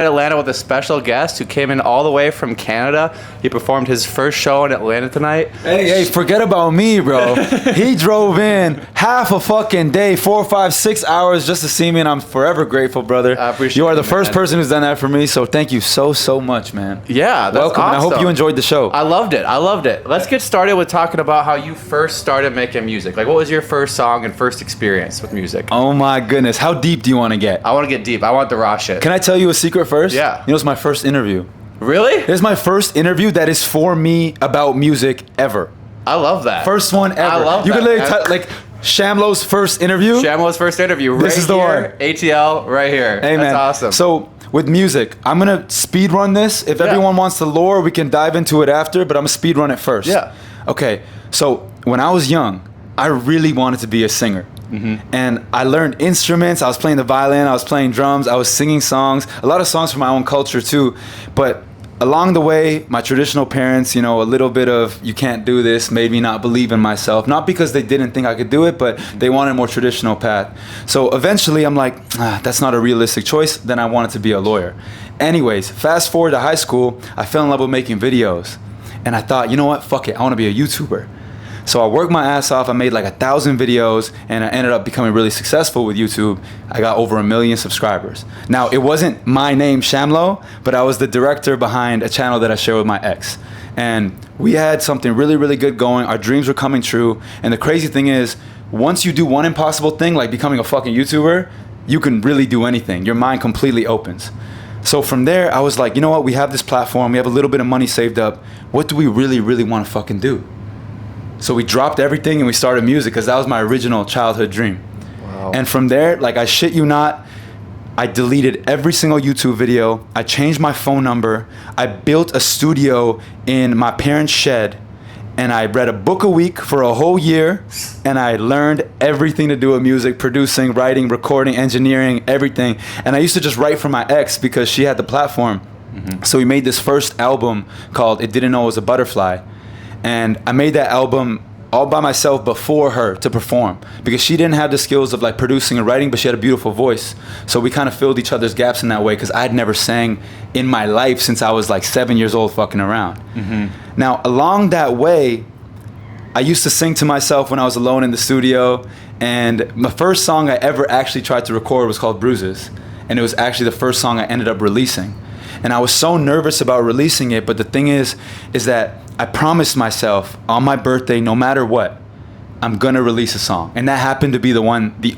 Atlanta with a special guest who came in all the way from Canada. He performed his first show in Atlanta tonight. Hey, forget about me, bro. He drove in half a fucking day, 4, 5, 6 hours just to see me, and I'm forever grateful, brother. I appreciate you. You are the it, first man. person who's done that for me, so thank you so much, man. Yeah, that's welcome. awesome. And I hope you enjoyed the show. I loved it. Let's get started with talking about how you first started making music. Like, what was your first song and first experience with music? Oh my goodness, how deep do you want to get? I want to get deep. I want the raw shit. Can I tell you a secret first? Yeah. You know, it's my first interview. Really? It's my first interview that is for me about music ever. I love that. First one ever. I love you that. You can like Shamlo's first interview. Shamlo's first interview. Right This is the here, one. ATL, right here. Hey, That's man. awesome. So with music, I'm gonna speed run this. If everyone wants the lore, we can dive into it after, but I'm gonna speed run it first. Yeah. Okay. So when I was young, I really wanted to be a singer. And I learned instruments. I was playing the violin. I was playing drums. I was singing songs. A lot of songs from my own culture too. But along the way, my traditional parents, you know, a little bit of "you can't do this" made me not believe in myself. Not because they didn't think I could do it, but they wanted a more traditional path. So eventually I'm like, that's not a realistic choice. Then I wanted to be a lawyer. Anyways, fast forward to high school, I fell in love with making videos. And I thought, you know what, fuck it, I want to be a YouTuber. So I worked my ass off. I made like 1,000 videos, and I ended up becoming really successful with YouTube. I got over 1 million subscribers. Now, it wasn't my name, Shamlo, but I was the director behind a channel that I share with my ex. And we had something really good going. Our dreams were coming true. And the crazy thing is, once you do one impossible thing, like becoming a fucking YouTuber, you can really do anything. Your mind completely opens. So from there, I was like, you know what? We have this platform. We have a little bit of money saved up. What do we really want to fucking do? So we dropped everything and we started music because that was my original childhood dream. Wow. And from there, like, I shit you not, I deleted every single YouTube video. I changed my phone number. I built a studio in my parents' shed, and I read a book a week for a whole year, and I learned everything to do with music, producing, writing, recording, engineering, everything. And I used to just write for my ex because she had the platform. So we made this first album called It Didn't Know It Was a Butterfly. And I made that album all by myself before her to perform because she didn't have the skills of like producing and writing, but she had a beautiful voice. So we kind of filled each other's gaps in that way because I'd never sang in my life since I was like 7 years old fucking around. Now, along that way, I used to sing to myself when I was alone in the studio. And my first song I ever actually tried to record was called Bruises. And it was actually the first song I ended up releasing. And I was so nervous about releasing it, but the thing is that I promised myself on my birthday, no matter what, I'm gonna release a song. And that happened to be the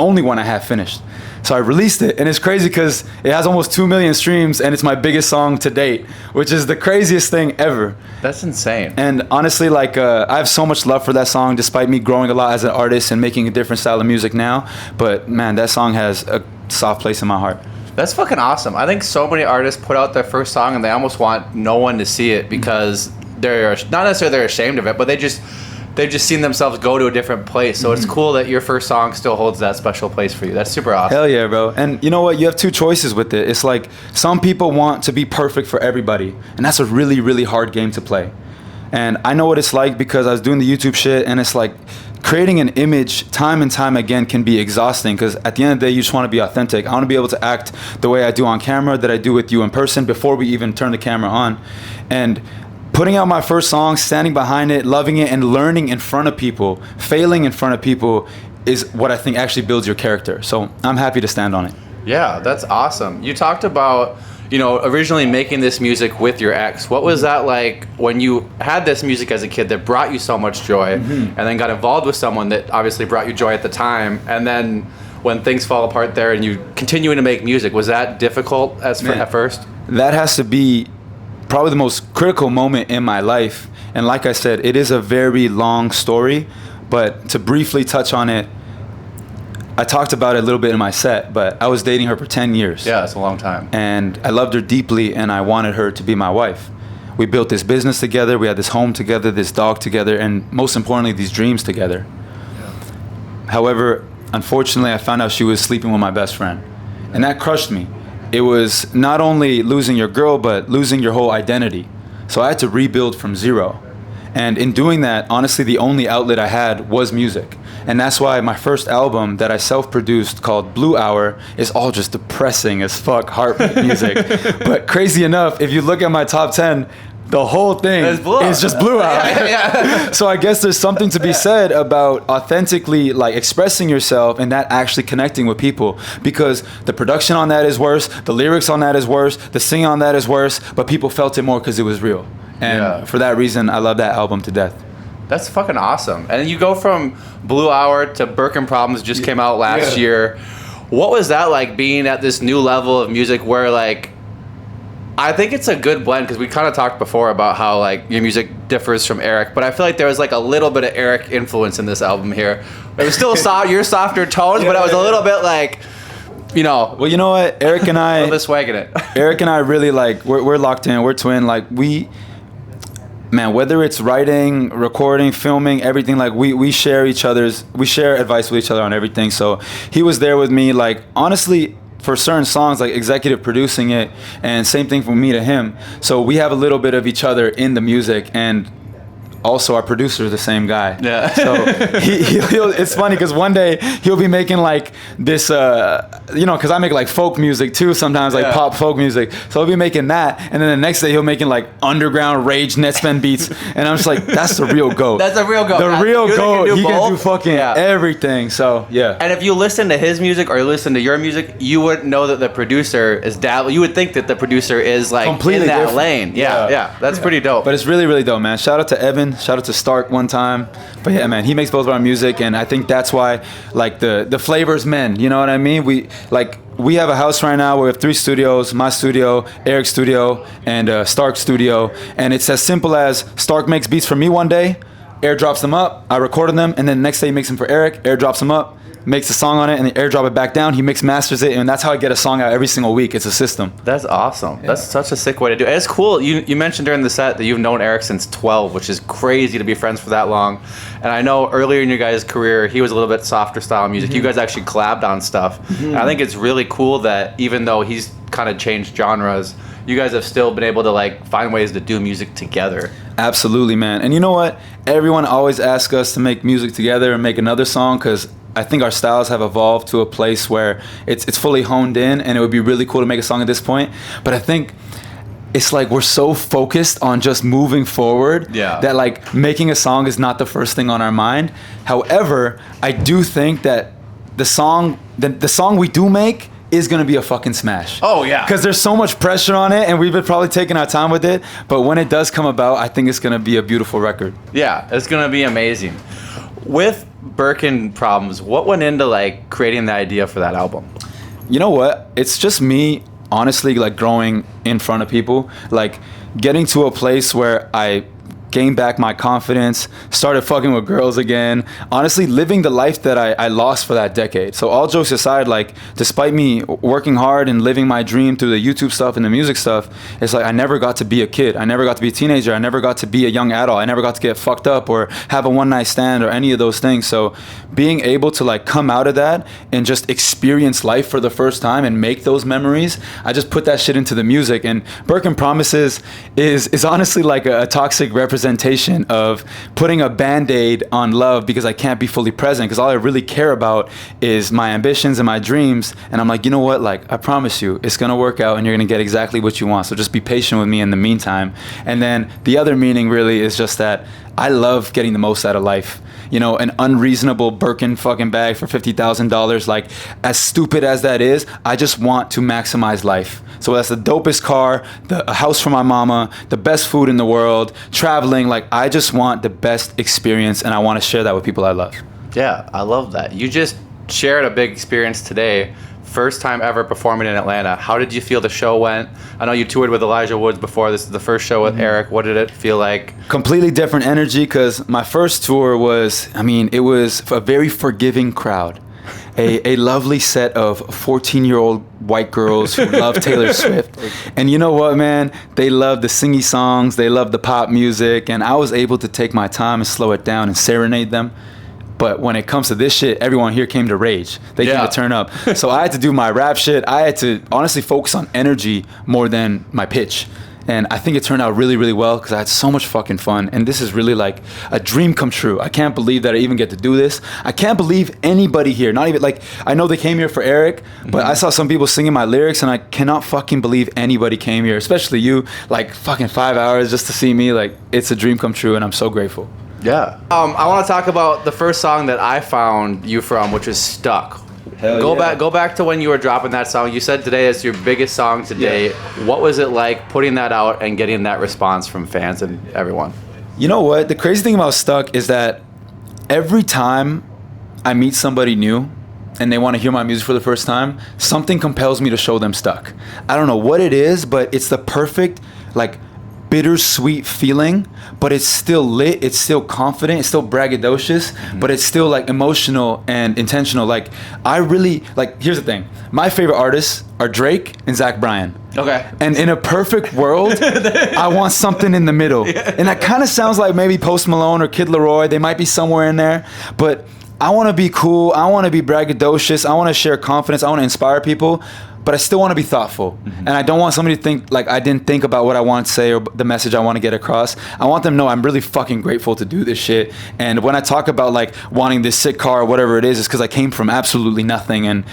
only one I have finished. So I released it, and it's crazy because it has almost 2 million streams, and it's my biggest song to date, which is the craziest thing ever. That's insane. And honestly, like, I have so much love for that song, despite me growing a lot as an artist and making a different style of music now. But man, that song has a soft place in my heart. That's fucking awesome. I think so many artists put out their first song and they almost want no one to see it because they're not necessarily they're ashamed of it, but they've just seen themselves go to a different place. So it's cool that your first song still holds that special place for you. That's super awesome. Hell yeah, bro. And you know what? You have two choices with it. It's like some people want to be perfect for everybody, and that's a really hard game to play. And I know what it's like because I was doing the YouTube shit, and it's like creating an image time and time again can be exhausting because at the end of the day, you just want to be authentic. I want to be able to act the way I do on camera, that I do with you in person before we even turn the camera on. And putting out my first song, standing behind it, loving it, and learning in front of people, failing in front of people is what I think actually builds your character. So I'm happy to stand on it. Yeah, that's awesome. You talked about, originally making this music with your ex. What was that like when you had this music as a kid that brought you so much joy and then got involved with someone that obviously brought you joy at the time, and then when things fall apart there and you continuing to make music, was that difficult at first? That has to be probably the most critical moment in my life. And like I said, it is a very long story, but to briefly touch on it, I talked about it a little bit in my set, but I was dating her for 10 years. Yeah, it's a long time. And I loved her deeply, and I wanted her to be my wife. We built this business together, we had this home together, this dog together, and most importantly, these dreams together. Yeah. However, unfortunately, I found out she was sleeping with my best friend. And that crushed me. It was not only losing your girl, but losing your whole identity. So I had to rebuild from zero. And in doing that, honestly, the only outlet I had was music. And that's why my first album that I self-produced called Blue Hour is all just depressing as fuck heartbeat music. But crazy enough, if you look at my top 10, the whole thing is just Blue Hour. Yeah. So I guess there's something to be said about authentically like expressing yourself and that actually connecting with people, because the production on that is worse, the lyrics on that is worse, the singing on that is worse, but people felt it more because it was real. And for that reason, I love that album to death. That's fucking awesome. And you go from Blue Hour to Birkin Problems just came out last year. What was that like, being at this new level of music where like, I think it's a good blend, because we kind of talked before about how like your music differs from Eric, but I feel like there was like a little bit of Eric influence in this album here. It was still your softer tones, but it was a little bit like, you know. Well, you know what, Eric and I, the swag in it. Eric and I really like, we're locked in, we're twin, like man, whether it's writing, recording, filming, everything, like we share advice with each other on everything. So he was there with me, like honestly, for certain songs, like executive producing it, and same thing from me to him. So we have a little bit of each other in the music, and also our producer is the same guy. Yeah. So he'll, it's funny because one day he'll be making like this, because I make like folk music too sometimes, like pop folk music. So he'll be making that, and then the next day he'll making like underground rage netspend beats, and I'm just like, that's the real GOAT. That's a real GOAT. The real GOAT. He can do fucking Yeah. everything. So yeah. And if you listen to his music or you listen to your music, you wouldn't know that the producer is you would think that the producer is like completely in that different. lane. Yeah. That's pretty dope. But it's really, really dope, man. Shout out to Evan. Shout out to Stark one time. But yeah, man, he makes both of our music, and I think that's why like the flavors men, you know what I mean? We have a house right now where we have 3 studios: my studio, Eric's studio, and Stark's studio. And it's as simple as Stark makes beats for me one day, airdrops them up, I recorded them, and then the next day he makes them for Eric, airdrops them up, makes a song on it, and then airdrop it back down. He mix masters it, and that's how I get a song out every single week. It's a system. That's awesome. Yeah. That's such a sick way to do it. It's cool. You mentioned during the set that you've known Eric since 12, which is crazy to be friends for that long. And I know earlier in your guys' career, he was a little bit softer style music. Mm-hmm. You guys actually collabed on stuff. Mm-hmm. And I think it's really cool that even though he's kind of changed genres, you guys have still been able to like find ways to do music together. Absolutely, man. And you know what? Everyone always asks us to make music together and make another song, because I think our styles have evolved to a place where it's fully honed in, and it would be really cool to make a song at this point. But I think it's like we're so focused on just moving forward that like making a song is not the first thing on our mind. However, I do think that the song we do make is gonna be a fucking smash. Oh yeah. Because there's so much pressure on it, and we've been probably taking our time with it. But when it does come about, I think it's gonna be a beautiful record. Yeah, it's gonna be amazing. With Birkin Problems, what went into like creating the idea for that album? You know what? It's just me, honestly, like growing in front of people, like getting to a place where I gained back my confidence, started fucking with girls again, honestly living the life that I lost for that decade. So all jokes aside, like despite me working hard and living my dream through the YouTube stuff and the music stuff, it's like I never got to be a kid. I never got to be a teenager. I never got to be a young adult. I never got to get fucked up or have a one-night stand or any of those things. So being able to like come out of that and just experience life for the first time and make those memories, I just put that shit into the music. And Birkin Promises is honestly like a toxic representation of putting a band-aid on love, because I can't be fully present, because all I really care about is my ambitions and my dreams. And I'm like, you know what, like I promise you it's gonna work out and you're gonna get exactly what you want, so just be patient with me in the meantime. And then the other meaning really is just that I love getting the most out of life. You know, an unreasonable Birkin fucking bag for $50,000, like as stupid as that is, I just want to maximize life. So that's the dopest car, a house for my mama, the best food in the world, traveling. Like I just want the best experience, and I want to share that with people I love. Yeah, I love that. You just shared a big experience today. First time ever performing in Atlanta. How did you feel the show went? I know you toured with Elijah Woods before. This is the first show with Eric. What did it feel like? Completely different energy, because my first tour was, it was a very forgiving crowd. A lovely set of 14-year-old white girls who love Taylor Swift. And you know what, man? They love the singy songs. They love the pop music. And I was able to take my time and slow it down and serenade them. But when it comes to this shit, everyone here came to rage. They came to turn up. So I had to do my rap shit. I had to honestly focus on energy more than my pitch. And I think it turned out really, really well because I had so much fucking fun. And this is really like a dream come true. I can't believe that I even get to do this. I can't believe anybody here, not even like, I know they came here for Eric, but I saw some people singing my lyrics and I cannot fucking believe anybody came here, especially you, like fucking 5 hours just to see me. Like, it's a dream come true and I'm so grateful. Yeah. I want to talk about the first song that I found you from, which is Stuck. Go back to when you were dropping that song. You said today is your biggest song to date. Yeah. What was it like putting that out and getting that response from fans and everyone? You know what? The crazy thing about Stuck is that every time I meet somebody new and they want to hear my music for the first time, something compels me to show them Stuck. I don't know what it is, but it's the perfect, like, bittersweet feeling, but it's still lit, it's still confident, it's still braggadocious, but it's still like emotional and intentional. Like, I really, like, here's the thing. My favorite artists are Drake and Zach Bryan. Okay. And in a perfect world, I want something in the middle. Yeah. And that kind of sounds like maybe Post Malone or Kid Laroi. They might be somewhere in there, but I want to be cool. I want to be braggadocious. I want to share confidence. I want to inspire people. But I still want to be thoughtful. And I don't want somebody to think like I didn't think about what I want to say or the message I want to get across. I want them to know I'm really fucking grateful to do this shit. And when I talk about like wanting this sick car or whatever it is, it's because I came from absolutely nothing. And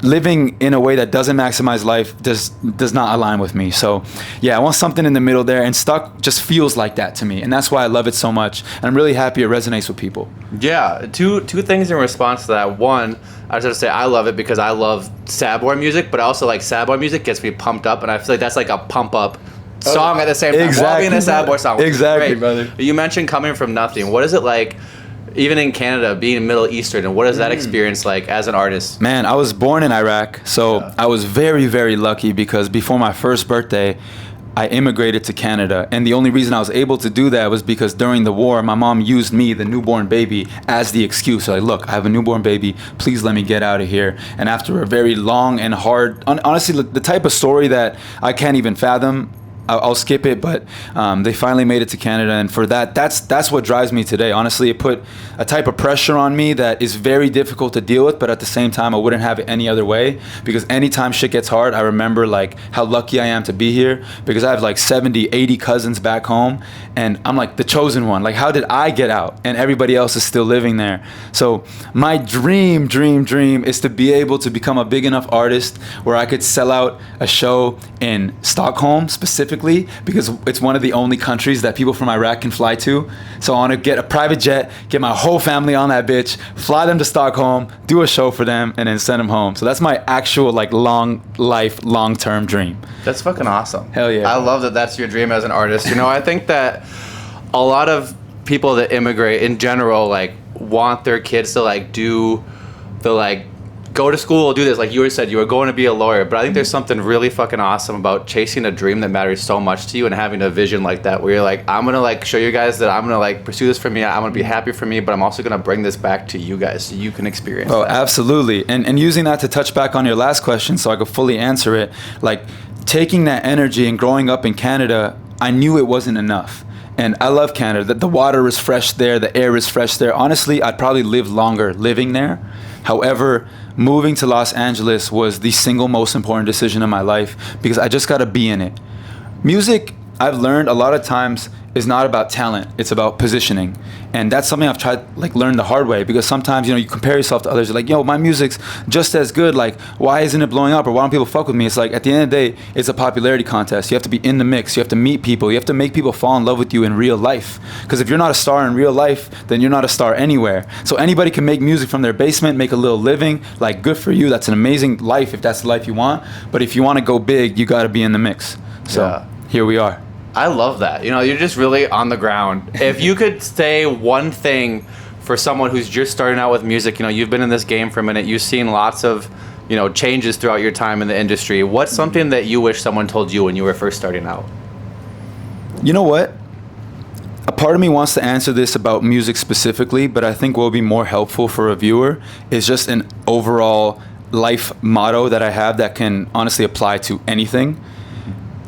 living in a way that doesn't maximize life does not align with me. So yeah, I want something in the middle there, and Stuck just feels like that to me, and that's why I love it so much. And I'm really happy it resonates with people. Yeah, two things in response to that. One, I was going to say I love it because I love sad boy music, but I also like sad boy music gets me pumped up, and I feel like that's like a pump up song at the same time. Exactly. While being a sad boy song. Exactly, brother. You mentioned coming from nothing. What is it like, even in Canada, being Middle Eastern, and what is that experience like as an artist? Man, I was born in Iraq, so I was very, very lucky because before my first birthday, I immigrated to Canada. And the only reason I was able to do that was because during the war, my mom used me, the newborn baby, as the excuse. So like, look, I have a newborn baby, please let me get out of here. And after a very long and hard, honestly, the type of story that I can't even fathom, I'll skip it, but they finally made it to Canada, and for that's what drives me today. Honestly, it put a type of pressure on me that is very difficult to deal with, but at the same time, I wouldn't have it any other way, because anytime shit gets hard, I remember like how lucky I am to be here, because I have like 70, 80 cousins back home, and I'm like the chosen one. Like, how did I get out and everybody else is still living there? So my dream is to be able to become a big enough artist where I could sell out a show in Stockholm specifically, because it's one of the only countries that people from Iraq can fly to. So I want to get a private jet, get my whole family on that bitch, fly them to Stockholm, do a show for them, and then send them home. So that's my actual like long-term dream. That's fucking awesome. Hell yeah. I love that that's your dream as an artist. You know, I think that a lot of people that immigrate in general like want their kids to like do the like go to school, do this. Like you said, you were going to be a lawyer, but I think there's something really fucking awesome about chasing a dream that matters so much to you and having a vision like that where you're like, I'm going to like show you guys that I'm going to like pursue this for me. I'm going to be happy for me, but I'm also going to bring this back to you guys so you can experience that. Absolutely. And using that to touch back on your last question so I could fully answer it, like taking that energy and growing up in Canada, I knew it wasn't enough. And I love Canada. The water is fresh there. The air is fresh there. Honestly, I'd probably live longer living there. However, moving to Los Angeles was the single most important decision in my life because I just got to be in it. Music, I've learned a lot of times, is not about talent. It's about positioning. And that's something I've tried like learn the hard way, because sometimes, you know, you compare yourself to others. You're like, yo, my music's just as good. Like, why isn't it blowing up? Or why don't people fuck with me? It's like, at the end of the day, it's a popularity contest. You have to be in the mix. You have to meet people. You have to make people fall in love with you in real life. Because if you're not a star in real life, then you're not a star anywhere. So anybody can make music from their basement, make a little living. Like, good for you. That's an amazing life if that's the life you want. But if you want to go big, you got to be in the mix. So here we are. I love that. You know, you're just really on the ground. If you could say one thing for someone who's just starting out with music, you know, you've been in this game for a minute, you've seen lots of, you know, changes throughout your time in the industry. What's something that you wish someone told you when you were first starting out? You know what? A part of me wants to answer this about music specifically, but I think what would be more helpful for a viewer is just an overall life motto that I have that can honestly apply to anything.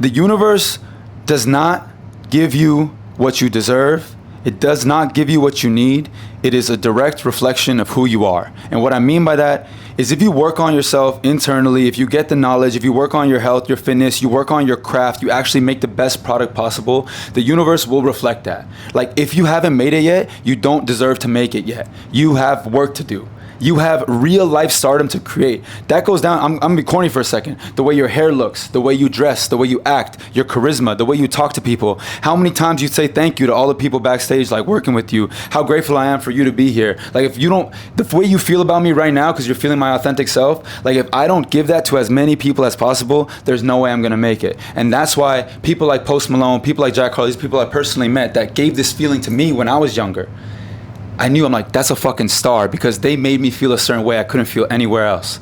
The universe does not give you what you deserve. It does not give you what you need. It is a direct reflection of who you are. And what I mean by that is if you work on yourself internally, if you get the knowledge, if you work on your health, your fitness, you work on your craft, you actually make the best product possible, the universe will reflect that. Like, if you haven't made it yet, you don't deserve to make it yet. You have work to do. You have real life stardom to create. That goes down, I'm gonna be corny for a second. The way your hair looks, the way you dress, the way you act, your charisma, the way you talk to people. How many times you say thank you to all the people backstage, like working with you. How grateful I am for you to be here. Like, if you don't, the way you feel about me right now, because you're feeling my authentic self, like if I don't give that to as many people as possible, there's no way I'm gonna make it. And that's why people like Post Malone, people like Jack Harlow, these people I personally met that gave this feeling to me when I was younger. I knew, I'm like, that's a fucking star, because they made me feel a certain way I couldn't feel anywhere else.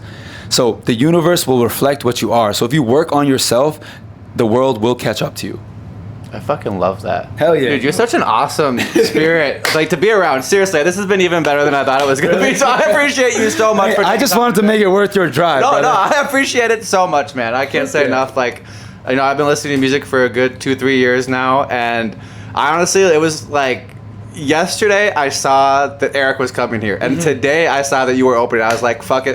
So the universe will reflect what you are. So if you work on yourself, the world will catch up to you. I fucking love that. Hell yeah. Dude, you're such an awesome spirit. Like, to be around. Seriously, this has been even better than I thought it was going to be. So I appreciate you so much for I just wanted to make it worth your drive. No, brother. I appreciate it so much, man. I can't say enough. Like, you know, I've been listening to music for a good 2-3 years now, and I honestly, it was like, yesterday I saw that Eric was coming here, and today I saw that you were opening. I was like, fuck it.